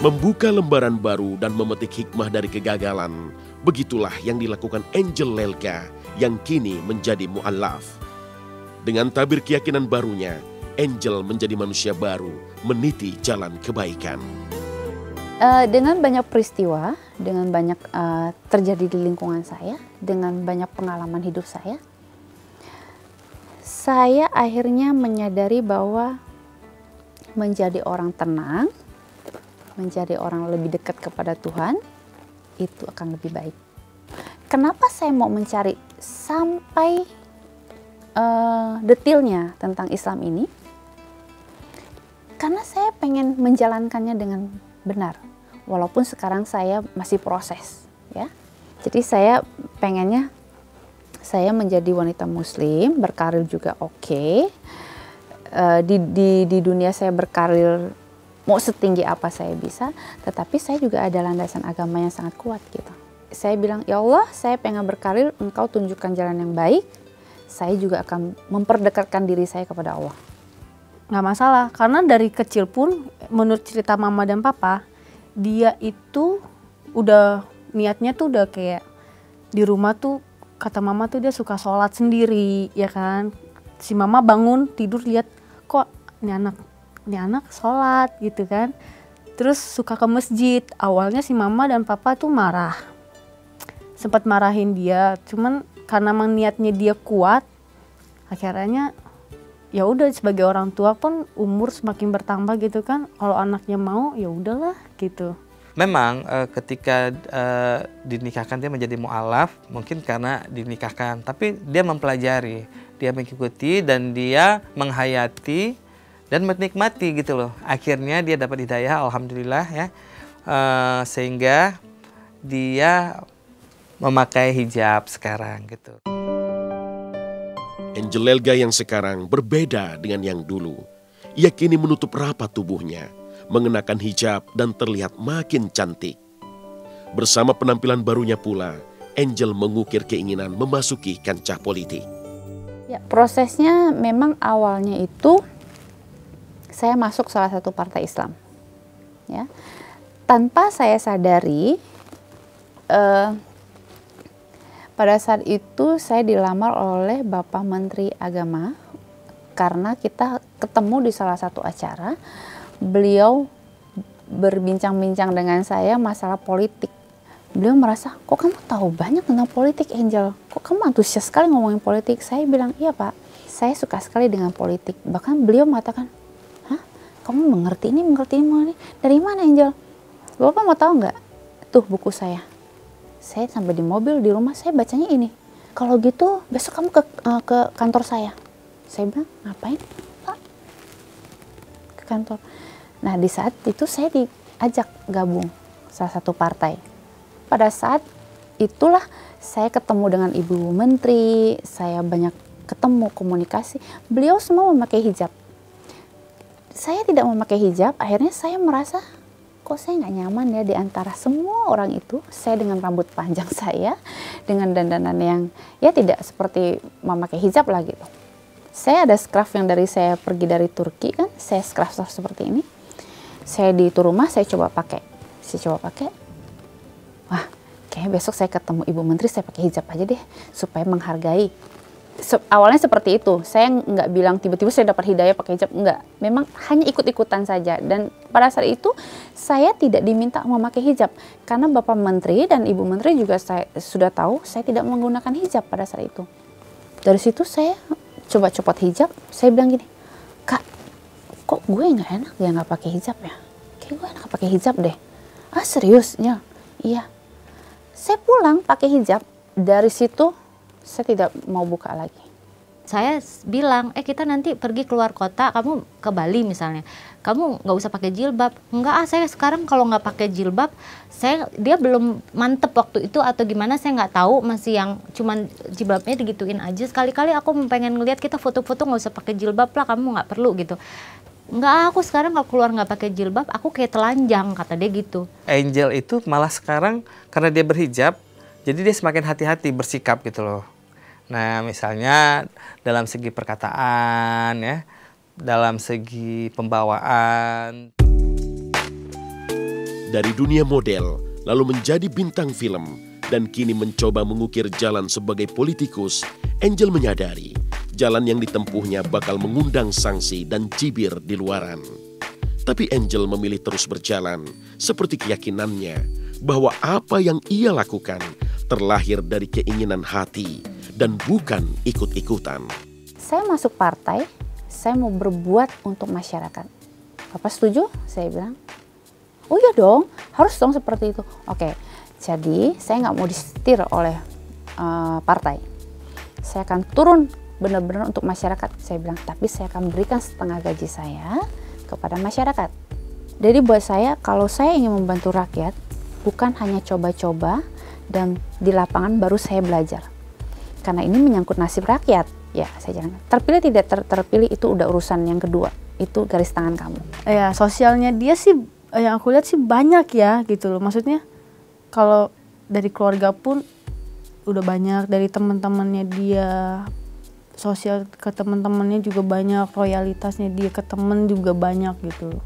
Membuka lembaran baru dan memetik hikmah dari kegagalan, begitulah yang dilakukan Angel Lelga yang kini menjadi mu'allaf. Dengan tabir keyakinan barunya, Angel menjadi manusia baru, meniti jalan kebaikan. Dengan banyak peristiwa, dengan banyak terjadi di lingkungan saya, dengan banyak pengalaman hidup saya akhirnya menyadari bahwa menjadi orang tenang, menjadi orang lebih dekat kepada Tuhan, itu akan lebih baik. Kenapa saya mau mencari sampai detailnya tentang Islam ini? Karena saya pengen menjalankannya dengan benar. Walaupun sekarang saya masih proses, ya. Jadi saya pengennya saya menjadi wanita muslim, berkarir juga oke. Di dunia saya berkarir mau setinggi apa saya bisa, tetapi saya juga ada landasan agama yang sangat kuat gitu. Saya bilang, ya Allah, saya pengen berkarir, Engkau tunjukkan jalan yang baik, saya juga akan memperdekatkan diri saya kepada Allah. Nggak masalah, karena dari kecil pun menurut cerita mama dan papa, dia itu udah niatnya tuh udah kayak di rumah tuh, kata mama tuh dia suka sholat sendiri, ya kan. Si mama bangun tidur lihat kok ini anak sholat gitu kan. Terus suka ke masjid. Awalnya si mama dan papa tuh marah, sempat marahin dia, cuman karena memang niatnya dia kuat, akhirnya ya udah, sebagai orang tua pun umur semakin bertambah gitu kan, kalau anaknya mau ya udahlah gitu. Memang ketika dinikahkan dia menjadi mu'alaf, mungkin karena dinikahkan, tapi dia mempelajari, dia mengikuti dan dia menghayati dan menikmati gitu loh. Akhirnya dia dapat hidayah, alhamdulillah ya, sehingga dia memakai hijab sekarang gitu. Angel Lelga yang sekarang berbeda dengan yang dulu. Ia kini menutup rapat tubuhnya, mengenakan hijab dan terlihat makin cantik. Bersama penampilan barunya pula, Angel mengukir keinginan memasuki kancah politik. Ya, prosesnya memang awalnya itu saya masuk salah satu partai Islam, ya. Tanpa saya sadari, pada saat itu saya dilamar oleh Bapak Menteri Agama karena kita ketemu di salah satu acara. Beliau berbincang-bincang dengan saya masalah politik. Beliau merasa, kok kamu tahu banyak tentang politik, Angel? Kok kamu antusias sekali ngomongin politik? Saya bilang, iya Pak, saya suka sekali dengan politik. Bahkan beliau mengatakan, hah, kamu mengerti ini. Dari mana, Angel? Bapak mau tahu nggak? Tuh buku saya. Saya sampai di mobil, di rumah saya bacanya ini. Kalau gitu besok kamu ke kantor saya. Saya bilang, ngapain Pak? Ke kantor. Nah di saat itu saya diajak gabung salah satu partai. Pada saat itulah saya ketemu dengan Ibu Menteri, saya banyak ketemu komunikasi. Beliau semua memakai hijab. Saya tidak memakai hijab, akhirnya saya merasa kok saya nggak nyaman ya di antara semua orang itu. Saya dengan rambut panjang saya, dengan dandanan yang ya tidak seperti memakai hijab lah gitu. Saya ada scarf yang dari saya pergi dari Turki kan, saya scarf seperti ini. Saya di itu rumah saya coba pakai. Wah, kayaknya besok saya ketemu Ibu Menteri saya pakai hijab aja deh supaya menghargai. Awalnya seperti itu, saya nggak bilang tiba-tiba saya dapat hidayah pakai hijab, enggak. Memang hanya ikut-ikutan saja. Dan pada saat itu saya tidak diminta memakai hijab karena Bapak Menteri dan Ibu Menteri juga saya sudah tahu saya tidak menggunakan hijab pada saat itu. Dari situ saya coba copot hijab, saya bilang gini, Kak, kok gue nggak enak ya nggak pakai hijab ya? Kayak gue enak pakai hijab deh. Ah serius? Ya, iya. Saya pulang pakai hijab. Dari situ saya tidak mau buka lagi. Saya bilang, kita nanti pergi keluar kota, kamu ke Bali misalnya, kamu nggak usah pakai jilbab. Enggak, saya sekarang kalau nggak pakai jilbab, dia belum mantep waktu itu atau gimana, saya nggak tahu, masih yang cuman jilbabnya digituin aja. Sekali-kali aku pengen ngeliat kita foto-foto nggak usah pakai jilbab lah, kamu nggak perlu gitu. Enggak, aku sekarang kalau keluar nggak pakai jilbab, aku kayak telanjang, kata dia gitu. Angel itu malah sekarang karena dia berhijab, jadi dia semakin hati-hati bersikap gitu loh. Nah, misalnya dalam segi perkataan ya, dalam segi pembawaan. Dari dunia model, lalu menjadi bintang film, dan kini mencoba mengukir jalan sebagai politikus, Angel menyadari jalan yang ditempuhnya bakal mengundang sanksi dan cibir di luaran. Tapi Angel memilih terus berjalan, seperti keyakinannya bahwa apa yang ia lakukan terlahir dari keinginan hati dan bukan ikut-ikutan. Saya masuk partai, saya mau berbuat untuk masyarakat. Bapak setuju? Saya bilang, oh iya dong, harus dong seperti itu. Oke, jadi saya nggak mau disetir oleh partai. Saya akan turun benar-benar untuk masyarakat. Saya bilang, tapi saya akan berikan setengah gaji saya kepada masyarakat. Jadi buat saya, kalau saya ingin membantu rakyat, bukan hanya coba-coba dan di lapangan baru saya belajar. Karena ini menyangkut nasib rakyat. Ya, saya jangan. Terpilih tidak terpilih itu udah urusan yang kedua. Itu garis tangan kamu. Ya, sosialnya dia sih yang aku lihat sih banyak ya gitu loh. Maksudnya kalau dari keluarga pun udah banyak, dari teman-temannya dia, sosial ke teman-temannya juga banyak, loyalitasnya dia ke temen juga banyak gitu loh.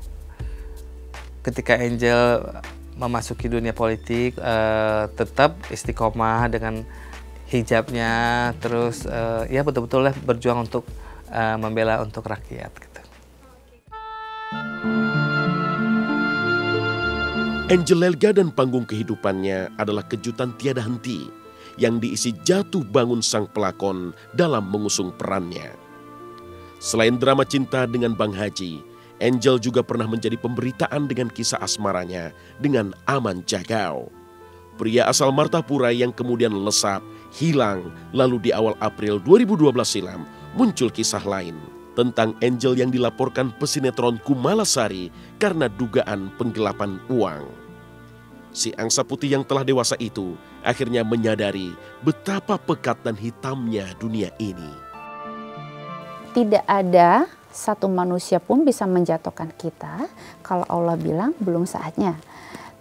Ketika Angel memasuki dunia politik, tetap istiqomah dengan hijabnya, terus ya betul-betul berjuang untuk membela untuk rakyat gitu. Angel Lelga dan panggung kehidupannya adalah kejutan tiada henti yang diisi jatuh bangun sang pelakon dalam mengusung perannya. Selain drama cinta dengan Bang Haji, Angel juga pernah menjadi pemberitaan dengan kisah asmaranya dengan Aman Jagau. Pria asal Martapura yang kemudian lesap, hilang, lalu di awal April 2012 silam muncul kisah lain tentang Angel yang dilaporkan pesinetron Kumalasari karena dugaan penggelapan uang. Si angsa putih yang telah dewasa itu akhirnya menyadari betapa pekat dan hitamnya dunia ini. Tidak ada satu manusia pun bisa menjatuhkan kita kalau Allah bilang belum saatnya.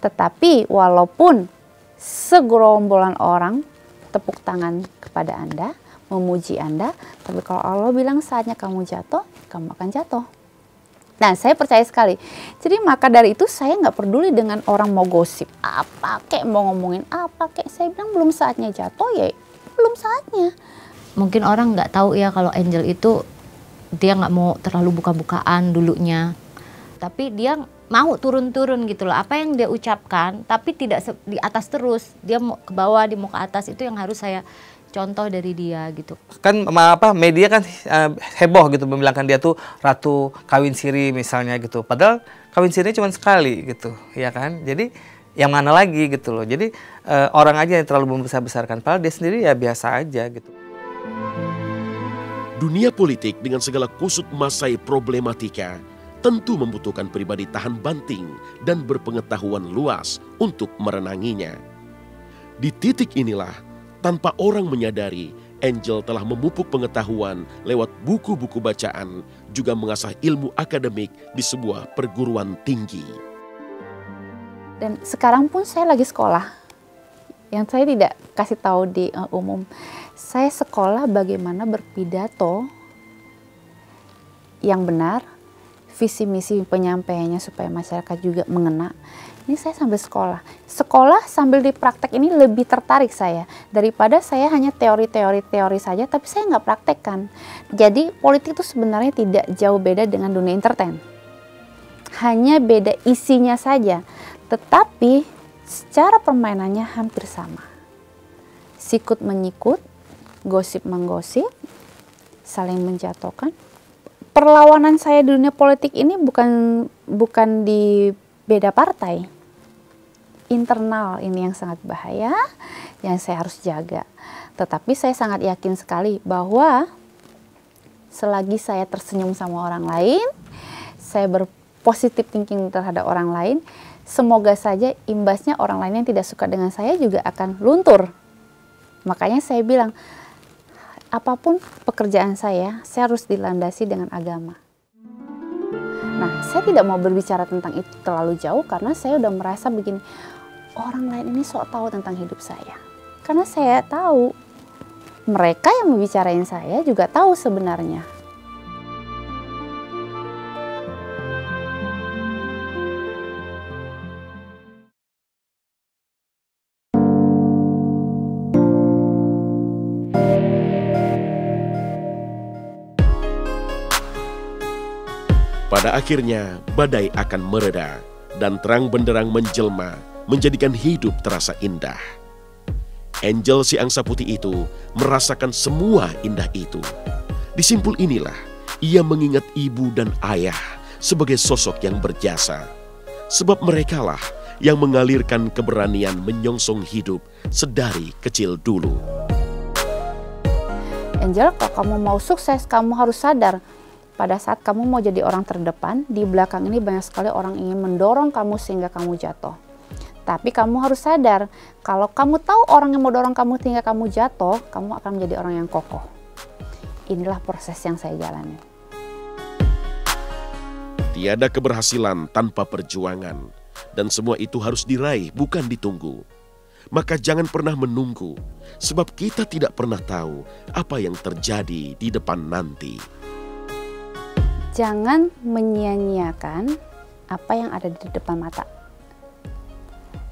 Tetapi walaupun segerombolan orang tepuk tangan kepada Anda, memuji Anda, tapi kalau Allah bilang saatnya kamu jatuh, kamu akan jatuh. Nah, saya percaya sekali. Jadi maka dari itu saya nggak peduli dengan orang mau gosip apa kek, mau ngomongin apa kek. Saya bilang belum saatnya jatuh ya, belum saatnya. Mungkin orang nggak tahu ya kalau Angel itu dia nggak mau terlalu buka-bukaan dulunya. Tapi dia mau turun-turun gitu loh. Apa yang dia ucapkan, tapi tidak di atas terus. Dia mau ke bawah, dia mau ke atas. Itu yang harus saya contoh dari dia gitu. Kan media kan heboh gitu membilangkan dia tuh ratu kawin siri misalnya gitu. Padahal kawin sirinya cuma sekali gitu, ya kan? Jadi yang mana lagi gitu loh. Jadi orang aja yang terlalu membesar-besarkan, padahal dia sendiri ya biasa aja gitu. Dunia politik dengan segala kusut masai problematika tentu membutuhkan pribadi tahan banting dan berpengetahuan luas untuk merenanginya. Di titik inilah, tanpa orang menyadari, Angel telah memupuk pengetahuan lewat buku-buku bacaan, juga mengasah ilmu akademik di sebuah perguruan tinggi. Dan sekarang pun saya lagi sekolah. Yang saya tidak kasih tahu di umum. Saya sekolah bagaimana berpidato yang benar, visi misi penyampaiannya supaya masyarakat juga mengena. Ini saya sambil sekolah. Sekolah sambil dipraktek ini lebih tertarik saya daripada saya hanya teori saja, tapi saya nggak praktekkan. Jadi politik itu sebenarnya tidak jauh beda dengan dunia entertain. Hanya beda isinya saja, tetapi secara permainannya hampir sama. Sikut menyikut, gosip menggosip, saling menjatuhkan. Perlawanan saya di dunia politik ini bukan di beda partai. Internal ini yang sangat bahaya, yang saya harus jaga. Tetapi saya sangat yakin sekali bahwa selagi saya tersenyum sama orang lain, saya berpositif thinking terhadap orang lain, semoga saja imbasnya orang lain yang tidak suka dengan saya juga akan luntur. Makanya saya bilang, apapun pekerjaan saya harus dilandasi dengan agama. Nah, saya tidak mau berbicara tentang itu terlalu jauh karena saya udah merasa begini, orang lain ini sok tahu tentang hidup saya. Karena saya tahu, mereka yang membicarain saya juga tahu sebenarnya. Pada akhirnya, badai akan mereda dan terang benderang menjelma, menjadikan hidup terasa indah. Angel si angsa putih itu merasakan semua indah itu. Di simpul inilah, ia mengingat ibu dan ayah sebagai sosok yang berjasa. Sebab merekalah yang mengalirkan keberanian menyongsong hidup sedari kecil dulu. Angel, kalau kamu mau sukses, kamu harus sadar pada saat kamu mau jadi orang terdepan, di belakang ini banyak sekali orang ingin mendorong kamu sehingga kamu jatuh. Tapi kamu harus sadar, kalau kamu tahu orang yang mau dorong kamu sehingga kamu jatuh, kamu akan menjadi orang yang kokoh. Inilah proses yang saya jalani. Tiada keberhasilan tanpa perjuangan, dan semua itu harus diraih, bukan ditunggu. Maka jangan pernah menunggu, sebab kita tidak pernah tahu apa yang terjadi di depan nanti. Jangan menyia-nyiakan apa yang ada di depan mata.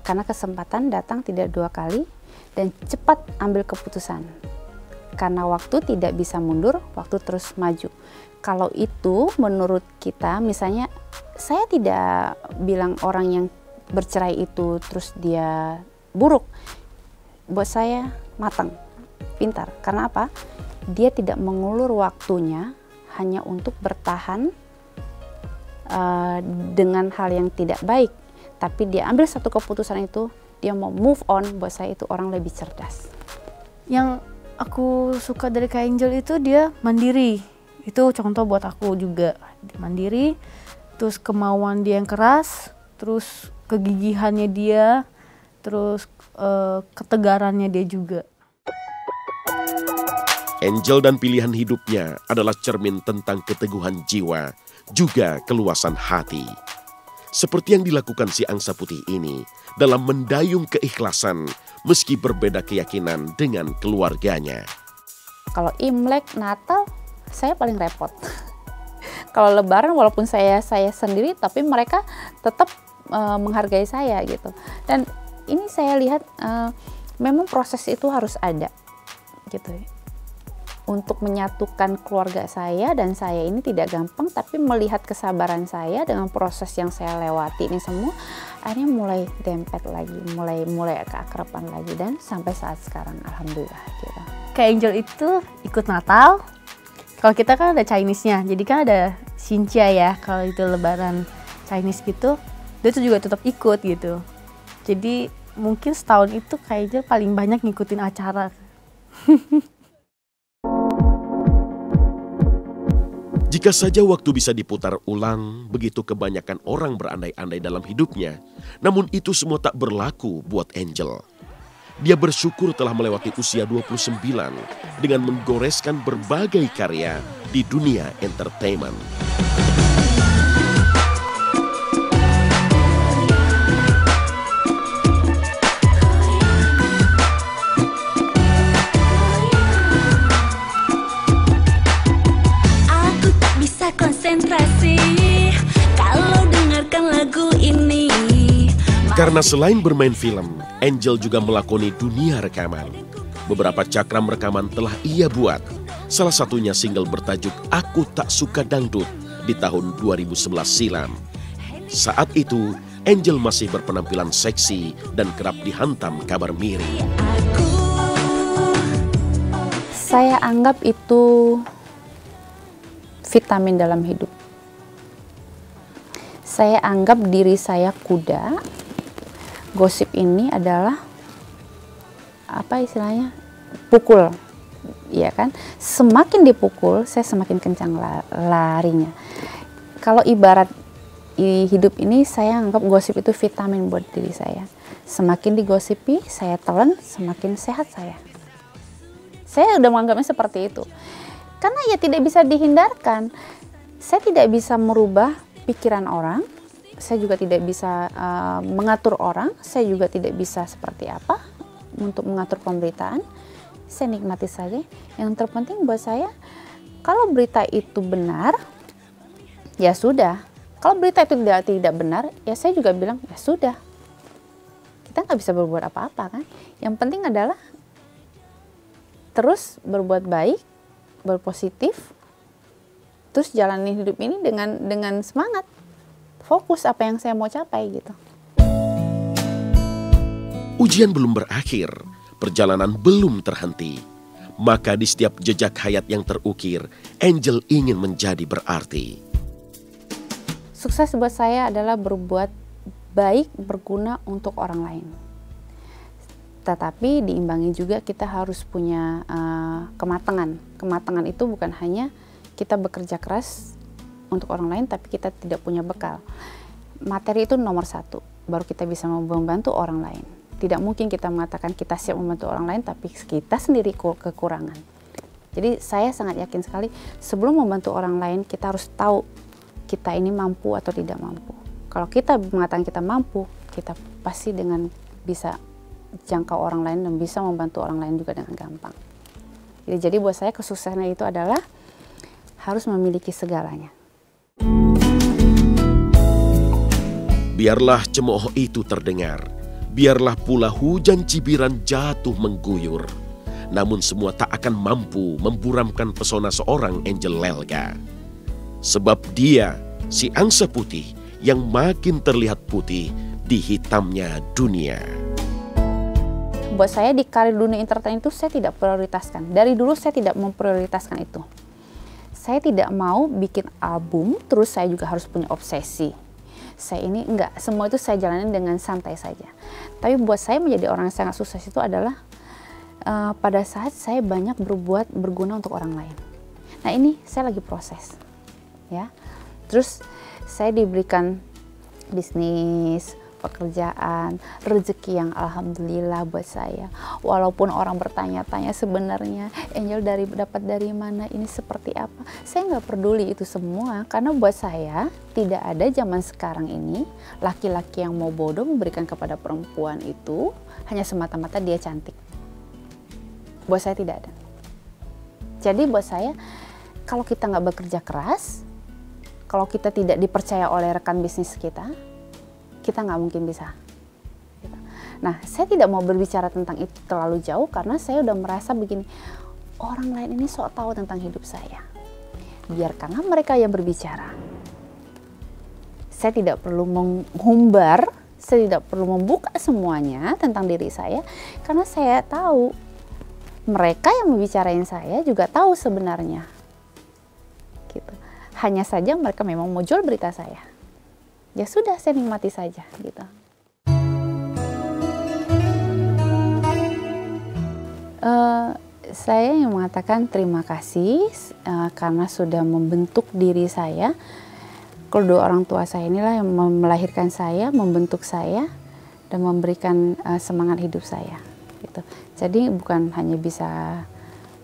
Karena kesempatan datang tidak dua kali, dan cepat ambil keputusan. Karena waktu tidak bisa mundur, waktu terus maju. Kalau itu menurut kita, misalnya saya tidak bilang orang yang bercerai itu terus dia buruk. Buat saya matang, pintar. Karena apa? Dia tidak mengulur waktunya hanya untuk bertahan dengan hal yang tidak baik. Tapi dia ambil satu keputusan itu, dia mau move on. Buat saya itu orang lebih cerdas. Yang aku suka dari Kak Angel itu dia mandiri. Itu contoh buat aku juga. Dia mandiri, terus kemauan dia yang keras, terus kegigihannya dia, terus ketegarannya dia juga. Angel dan pilihan hidupnya adalah cermin tentang keteguhan jiwa, juga keluasan hati. Seperti yang dilakukan si angsa putih ini dalam mendayung keikhlasan meski berbeda keyakinan dengan keluarganya. Kalau Imlek, Natal, saya paling repot. Kalau Lebaran walaupun saya sendiri, tapi mereka tetap menghargai saya gitu. Dan ini saya lihat memang proses itu harus ada gitu. Untuk menyatukan keluarga saya dan saya ini tidak gampang, tapi melihat kesabaran saya dengan proses yang saya lewati ini semua, akhirnya mulai dempet lagi, mulai keakraban lagi, dan sampai saat sekarang alhamdulillah gitu. Kak Angel itu ikut Natal. Kalau kita kan ada Chinese-nya, jadi kan ada Xinjia ya, kalau itu lebaran Chinese gitu, dia tuh juga tetap ikut gitu. Jadi mungkin setahun itu Kak Angel paling banyak ngikutin acara. Jika saja waktu bisa diputar ulang, begitu kebanyakan orang berandai-andai dalam hidupnya. Namun itu semua tak berlaku buat Angel. Dia bersyukur telah melewati usia 29 dengan menggoreskan berbagai karya di dunia entertainment. Konsentrasi kalau dengarkan lagu ini. Karena selain bermain film, Angel juga melakoni dunia rekaman. Beberapa cakram rekaman telah ia buat. Salah satunya single bertajuk Aku Tak Suka Dangdut di tahun 2011 silam. Saat itu, Angel masih berpenampilan seksi dan kerap dihantam kabar miring. Saya anggap itu vitamin dalam hidup. Saya anggap diri saya kuda. Gosip ini adalah apa istilahnya? Pukul. Iya kan? Semakin dipukul, saya semakin kencang larinya. Kalau ibarat hidup ini, saya anggap gosip itu vitamin buat diri saya. Semakin digosipi, saya telan, semakin sehat saya. Saya udah menganggapnya seperti itu. Karena ya tidak bisa dihindarkan. Saya tidak bisa merubah pikiran orang. Saya juga tidak bisa mengatur orang. Saya juga tidak bisa seperti apa untuk mengatur pemberitaan. Saya nikmati saja. Yang terpenting buat saya, kalau berita itu benar, ya sudah. Kalau berita itu tidak benar, ya saya juga bilang, ya sudah. Kita nggak bisa berbuat apa-apa kan. Yang penting adalah terus berbuat baik, berpositif, terus jalani hidup ini dengan semangat, fokus apa yang saya mau capai gitu. Ujian belum berakhir, perjalanan belum terhenti. Maka di setiap jejak hayat yang terukir, Angel ingin menjadi berarti. Sukses buat saya adalah berbuat baik, berguna untuk orang lain. Tetapi diimbangi juga kita harus punya kematangan. Kematangan itu bukan hanya kita bekerja keras untuk orang lain, tapi kita tidak punya bekal. Materi itu nomor satu, baru kita bisa membantu orang lain. Tidak mungkin kita mengatakan kita siap membantu orang lain, tapi kita sendiri kekurangan. Jadi saya sangat yakin sekali, sebelum membantu orang lain, kita harus tahu kita ini mampu atau tidak mampu. Kalau kita mengatakan kita mampu, kita pasti dengan bisa jangkau orang lain dan bisa membantu orang lain juga dengan gampang. Jadi buat saya kesuksesan itu adalah harus memiliki segalanya. Biarlah cemooh itu terdengar. Biarlah pula hujan cibiran jatuh mengguyur. Namun semua tak akan mampu memburamkan pesona seorang Angel Lelga. Sebab dia, si angsa putih yang makin terlihat putih di hitamnya dunia. Buat saya di karir dunia entertain itu saya tidak prioritaskan. Dari dulu saya tidak memprioritaskan itu. Saya tidak mau bikin album, terus saya juga harus punya obsesi. Saya ini enggak, semua itu saya jalani dengan santai saja. Tapi buat saya menjadi orang yang sangat sukses itu adalah pada saat saya banyak berguna untuk orang lain. Nah ini saya lagi proses, ya. Terus saya diberikan bisnis, pekerjaan, rezeki yang alhamdulillah buat saya. Walaupun orang bertanya-tanya sebenarnya Angel dapat dari mana, ini seperti apa, saya nggak peduli itu semua, karena buat saya tidak ada zaman sekarang ini laki-laki yang mau bodoh memberikan kepada perempuan itu hanya semata-mata dia cantik. Buat saya tidak ada. Jadi buat saya kalau kita nggak bekerja keras, kalau kita tidak dipercaya oleh rekan bisnis kita nggak mungkin bisa. Nah, saya tidak mau berbicara tentang itu terlalu jauh karena saya udah merasa begini, orang lain ini sok tahu tentang hidup saya. Biarkanlah mereka yang berbicara. Saya tidak perlu menghumbar, saya tidak perlu membuka semuanya tentang diri saya karena saya tahu mereka yang membicarain saya juga tahu sebenarnya. Gitu. Hanya saja mereka memang mau jual berita saya. Ya sudah, saya nikmati saja gitu. Saya yang mengatakan terima kasih karena sudah membentuk diri saya. Kedua orang tua saya inilah yang melahirkan saya, membentuk saya, dan memberikan semangat hidup saya. Gitu. Jadi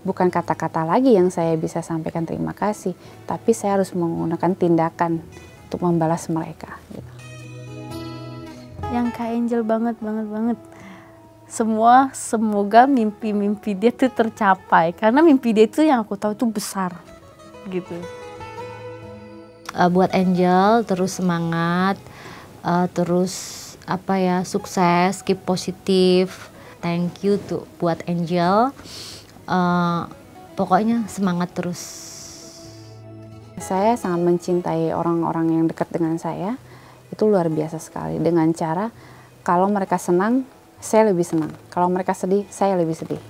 bukan kata-kata lagi yang saya bisa sampaikan terima kasih, tapi saya harus menggunakan tindakan untuk membalas mereka. Gitu. Yang Kak Angel banget. Semoga mimpi-mimpi dia tuh tercapai. Karena mimpi dia itu yang aku tahu tuh besar. Gitu. Buat Angel terus semangat, terus sukses, keep positif. Thank you tuh buat Angel. Pokoknya semangat terus. Saya sangat mencintai orang-orang yang dekat dengan saya, itu luar biasa sekali. Dengan cara, kalau mereka senang, saya lebih senang. Kalau mereka sedih, saya lebih sedih.